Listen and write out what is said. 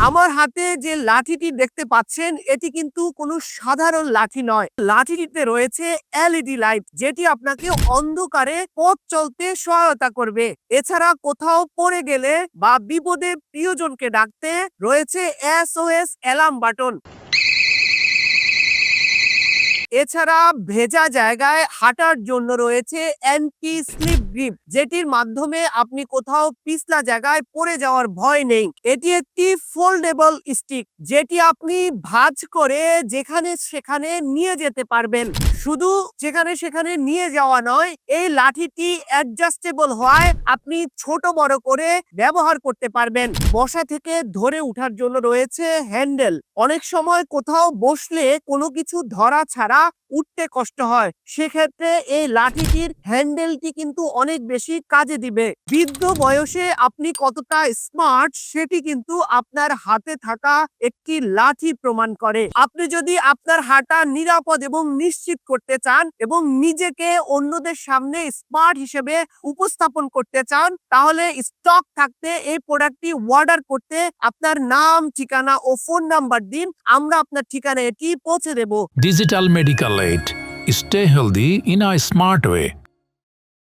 আমার হাতে যে লাঠিটি দেখতে পাচ্ছেন এটি কিন্তু কোনো সাধারণ লাঠি নয়। লাঠিটিতে রয়েছে এলইডি লাইট, যেটি আপনাকে অন্ধকারে পথ চলতে সহায়তা করবে। এছাড়া কোথাও পড়ে গেলে বা বিপদে প্রিয়জনকে ডাকতে রয়েছে এসওএস অ্যালার্ম বাটন। এছাড়া ভেজা জায়গায় হাঁটার জন্য রয়েছে অ্যান্টি স্লিপ গ্রিপ, যেটির মাধ্যমে আপনি কোথাও পিছলা জায়গায় পড়ে যাওয়ার ভয় নেই। এটি একটি ফোল্ডেবল স্টিক, যেটি আপনি ভাঁজ করে যেখানে সেখানে নিয়ে যেতে পারবেন। শুধু যেখানে সেখানে নিয়ে যাওয়া নয়, এই লাঠিটি অ্যাডজাস্টেবল হওয়ায় আপনি ছোট বড় করে ব্যবহার করতে পারবেন। বসা থেকে ধরে ওঠার জন্য রয়েছে হ্যান্ডেল। অনেক সময় কোথাও বসলে কোনো কিছু ধরা ছাড়া উঠতে কষ্ট হয়, সেক্ষেত্রে এই লাঠিটির হ্যান্ডেলটি কিন্তু অনেক বেশি কাজে দিবে। বৃদ্ধ বয়সে আপনি কতটা স্মার্ট সেটি কিন্তু আপনার হাতে থাকা একটি লাঠি প্রমাণ করে। আপনি যদি আপনার হাঁটা নিরাপদ এবং নিশ্চিত করতে চান এবং নিজেকে অন্যদের সামনে স্মার্ট হিসেবে উপস্থাপন করতে চান, তাহলে স্টক থাকতে এই প্রোডাক্টটি অর্ডার করতে আপনার নাম, ঠিকানা ও ফোন নাম্বার দিন। আমরা আপনার ঠিকানায় এটি পৌঁছে দেব। Digital Medical Aid. Stay healthy in a smart way.